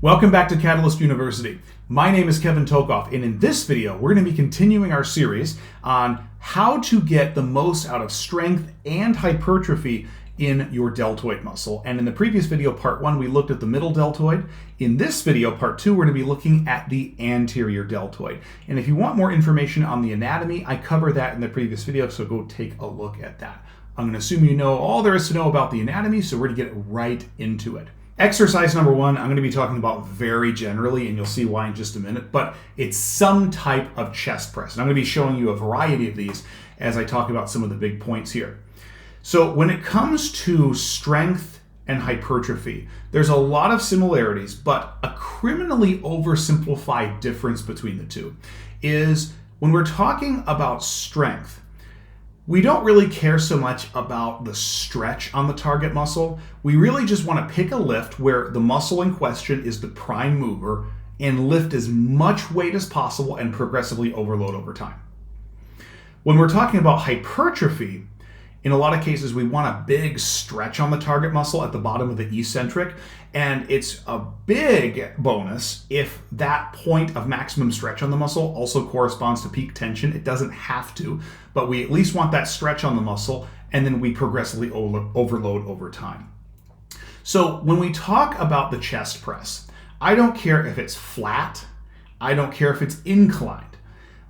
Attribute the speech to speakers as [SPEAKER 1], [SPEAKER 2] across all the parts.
[SPEAKER 1] Welcome back to Catalyst University. My name is Kevin Tokoph, and in this video, we're going to be continuing our series on how to get the most out of strength and hypertrophy in your deltoid muscle. And in the previous video, part 1, we looked at the middle deltoid. In this video, part 2, we're going to be looking at the anterior deltoid. And if you want more information on the anatomy, I covered that in the previous video, so go take a look at that. I'm going to assume you know all there is to know about the anatomy, so we're going to get right into it. Exercise number 1, I'm going to be talking about very generally, and you'll see why in just a minute, but it's some type of chest press. And I'm going to be showing you a variety of these as I talk about some of the big points here. So when it comes to strength and hypertrophy, there's a lot of similarities, but a criminally oversimplified difference between the two is when we're talking about strength, we don't really care so much about the stretch on the target muscle. We really just want to pick a lift where the muscle in question is the prime mover and lift as much weight as possible and progressively overload over time. When we're talking about hypertrophy, in a lot of cases, we want a big stretch on the target muscle at the bottom of the eccentric, and it's a big bonus if that point of maximum stretch on the muscle also corresponds to peak tension. It doesn't have to, but we at least want that stretch on the muscle, and then we progressively overload over time. So when we talk about the chest press, I don't care if it's flat, I don't care if it's inclined.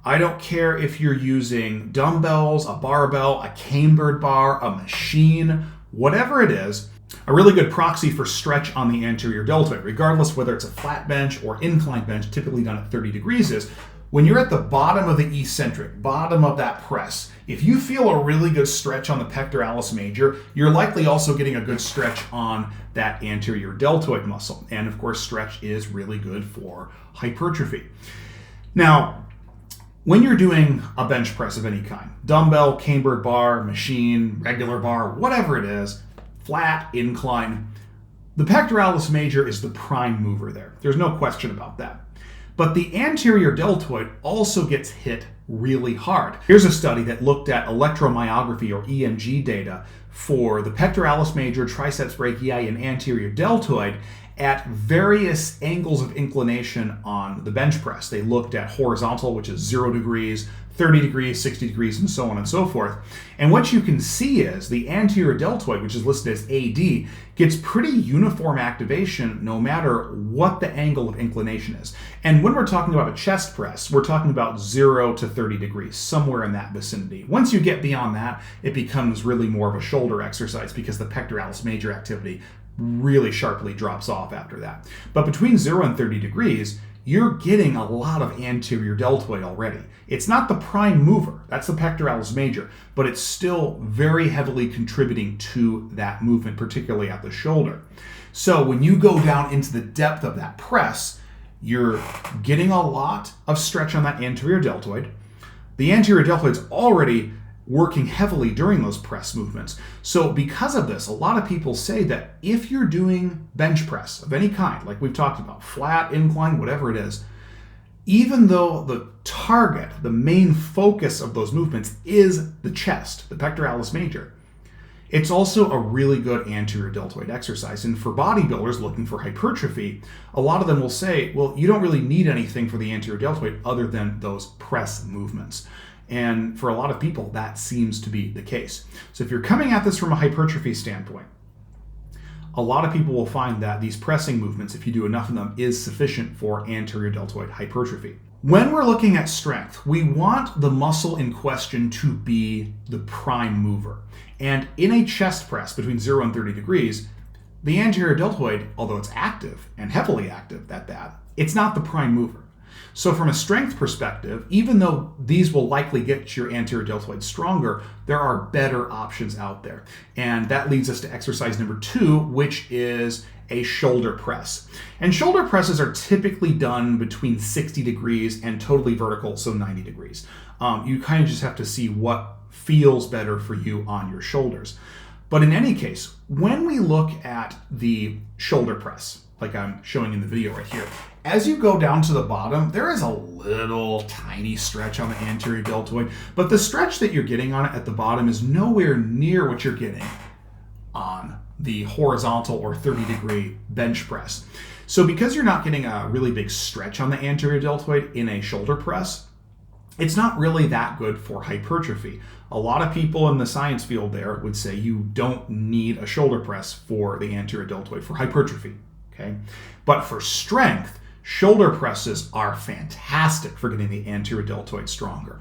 [SPEAKER 1] I don't care if you're using dumbbells, a barbell, a cambered bar, a machine, whatever it is, a really good proxy for stretch on the anterior deltoid, regardless whether it's a flat bench or inclined bench, typically done at 30 degrees, is when you're at the bottom of the eccentric, bottom of that press, if you feel a really good stretch on the pectoralis major, you're likely also getting a good stretch on that anterior deltoid muscle. And of course, stretch is really good for hypertrophy. Now, when you're doing a bench press of any kind, dumbbell, cambered bar, machine, regular bar, whatever it is, flat, incline, the pectoralis major is the prime mover there. There's no question about that. But the anterior deltoid also gets hit really hard. Here's a study that looked at electromyography or EMG data for the pectoralis major, triceps brachii, and anterior deltoid at various angles of inclination on the bench press. They looked at horizontal, which is 0 degrees, 30 degrees, 60 degrees, and so on and so forth. And what you can see is the anterior deltoid, which is listed as AD, gets pretty uniform activation no matter what the angle of inclination is. And when we're talking about a chest press, we're talking about 0 to 30 degrees, somewhere in that vicinity. Once you get beyond that, it becomes really more of a shoulder exercise because the pectoralis major activity really sharply drops off after that. But between 0 and 30 degrees, you're getting a lot of anterior deltoid already. It's not the prime mover, that's the pectoralis major, but it's still very heavily contributing to that movement, particularly at the shoulder. So when you go down into the depth of that press, you're getting a lot of stretch on that anterior deltoid. The anterior deltoid's already working heavily during those press movements. So because of this, a lot of people say that if you're doing bench press of any kind, like we've talked about, flat, incline, whatever it is, even though the target, the main focus of those movements is the chest, the pectoralis major, it's also a really good anterior deltoid exercise. And for bodybuilders looking for hypertrophy, a lot of them will say, well, you don't really need anything for the anterior deltoid other than those press movements. And for a lot of people, that seems to be the case. So if you're coming at this from a hypertrophy standpoint, a lot of people will find that these pressing movements, if you do enough of them, is sufficient for anterior deltoid hypertrophy. When we're looking at strength, we want the muscle in question to be the prime mover. And in a chest press between 0 and 30 degrees, the anterior deltoid, although it's active and heavily active at that, it's not the prime mover. So from a strength perspective, even though these will likely get your anterior deltoid stronger, there are better options out there. And that leads us to exercise number 2, which is a shoulder press. And shoulder presses are typically done between 60 degrees and totally vertical, so 90 degrees. You kind of just have to see what feels better for you on your shoulders. But in any case, when we look at the shoulder press, like I'm showing in the video right here, as you go down to the bottom, there is a little tiny stretch on the anterior deltoid, but the stretch that you're getting on it at the bottom is nowhere near what you're getting on the horizontal or 30-degree bench press. So because you're not getting a really big stretch on the anterior deltoid in a shoulder press, it's not really that good for hypertrophy. A lot of people in the science field there would say you don't need a shoulder press for the anterior deltoid for hypertrophy, okay? But for strength, shoulder presses are fantastic for getting the anterior deltoid stronger.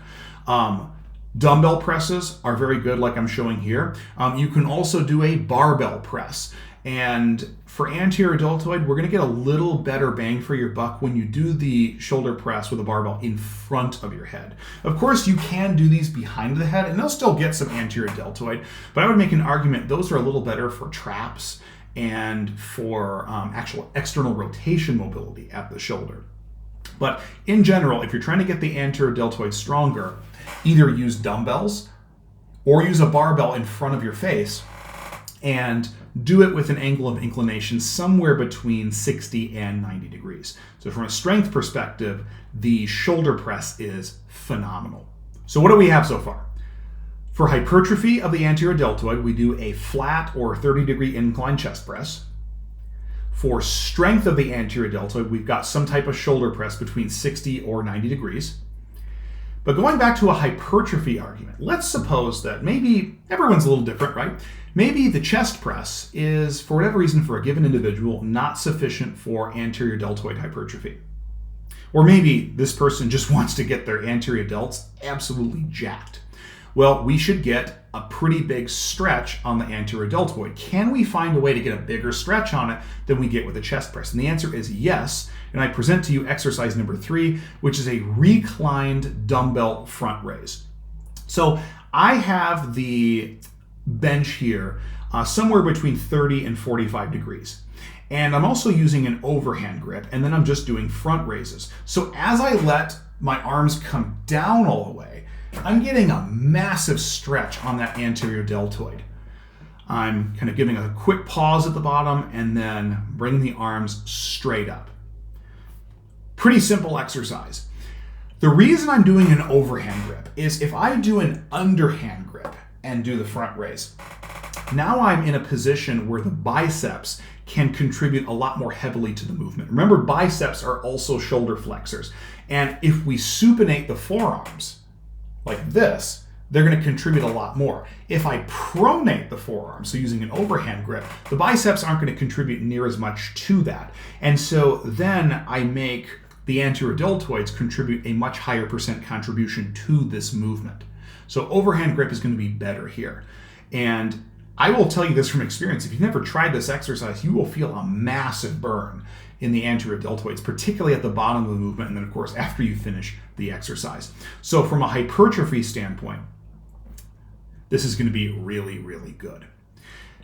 [SPEAKER 1] Dumbbell presses are very good, like I'm showing here. You can also do a barbell press. And for anterior deltoid, we're going to get a little better bang for your buck when you do the shoulder press with a barbell in front of your head. Of course, you can do these behind the head, and they'll still get some anterior deltoid, but I would make an argument those are a little better for traps and for actual external rotation mobility at the shoulder. But in general, if you're trying to get the anterior deltoid stronger, either use dumbbells or use a barbell in front of your face and do it with an angle of inclination somewhere between 60 and 90 degrees. So from a strength perspective, the shoulder press is phenomenal. So what do we have so far? For hypertrophy of the anterior deltoid, we do a flat or 30-degree incline chest press. For strength of the anterior deltoid, we've got some type of shoulder press between 60 or 90 degrees. But going back to a hypertrophy argument, let's suppose that maybe everyone's a little different, right? Maybe the chest press is, for whatever reason, for a given individual, not sufficient for anterior deltoid hypertrophy. Or maybe this person just wants to get their anterior delts absolutely jacked. Well, we should get a pretty big stretch on the anterior deltoid. Can we find a way to get a bigger stretch on it than we get with a chest press? And the answer is yes. And I present to you exercise number 3, which is a reclined dumbbell front raise. So I have the bench here somewhere between 30 and 45 degrees. And I'm also using an overhand grip, and then I'm just doing front raises. So as I let my arms come down all the way, I'm getting a massive stretch on that anterior deltoid. I'm kind of giving a quick pause at the bottom and then bringing the arms straight up. Pretty simple exercise. The reason I'm doing an overhand grip is if I do an underhand grip and do the front raise, now I'm in a position where the biceps can contribute a lot more heavily to the movement. Remember, biceps are also shoulder flexors. And if we supinate the forearms, like this, they're going to contribute a lot more. If I pronate the forearm, so using an overhand grip, the biceps aren't going to contribute near as much to that. And so then I make the anterior deltoids contribute a much higher percent contribution to this movement. So overhand grip is going to be better here. And I will tell you this from experience, if you've never tried this exercise, you will feel a massive burn in the anterior deltoids, particularly at the bottom of the movement, and then of course after you finish the exercise. So from a hypertrophy standpoint, this is going to be really, really good.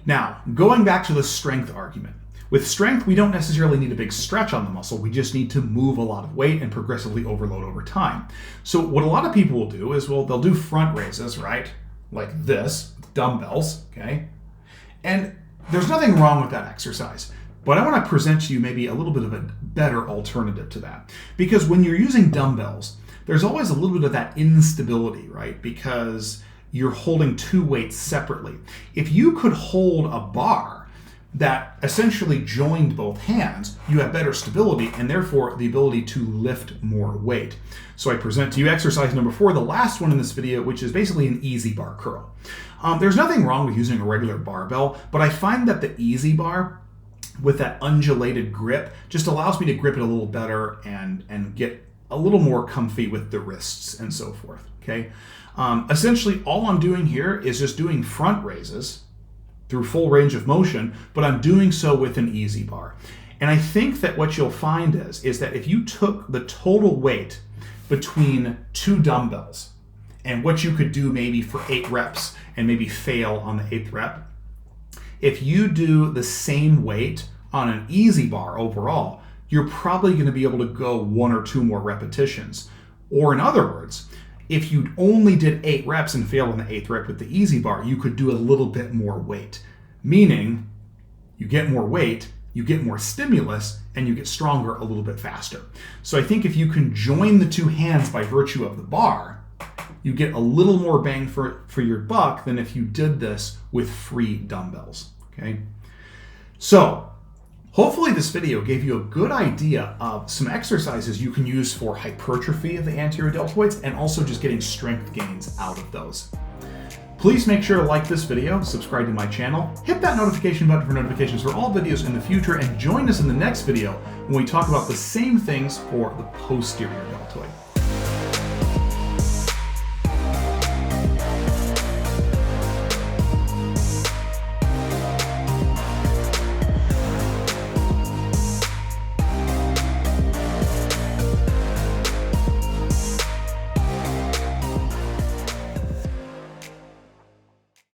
[SPEAKER 1] Now, going back to the strength argument. With strength, we don't necessarily need a big stretch on the muscle, we just need to move a lot of weight and progressively overload over time. So what a lot of people will do is, well, they'll do front raises, right? Like this, dumbbells, okay? And there's nothing wrong with that exercise. But I want to present to you maybe a little bit of a better alternative to that. Because when you're using dumbbells, there's always a little bit of that instability, right? Because you're holding two weights separately. If you could hold a bar that essentially joined both hands, you have better stability and therefore the ability to lift more weight. So I present to you exercise number 4, the last one in this video, which is basically an easy bar curl. There's nothing wrong with using a regular barbell, but I find that the easy bar with that undulated grip just allows me to grip it a little better and get a little more comfy with the wrists and so forth, okay? Essentially, all I'm doing here is just doing front raises through full range of motion, but I'm doing so with an easy bar. And I think that what you'll find is that if you took the total weight between 2 dumbbells and what you could do maybe for 8 reps and maybe fail on the 8th rep, if you do the same weight on an easy bar overall, you're probably going to be able to go 1 or 2 more repetitions. Or in other words, if you only did 8 reps and failed on the 8th rep with the easy bar, you could do a little bit more weight. Meaning, you get more weight, you get more stimulus, and you get stronger a little bit faster. So I think if you can join the 2 hands by virtue of the bar, you get a little more bang for your buck than if you did this with free dumbbells, okay? So, Hopefully this video gave you a good idea of some exercises you can use for hypertrophy of the anterior deltoids and also just getting strength gains out of those. Please make sure to like this video, subscribe to my channel, hit that notification button for notifications for all videos in the future, and join us in the next video when we talk about the same things for the posterior deltoid.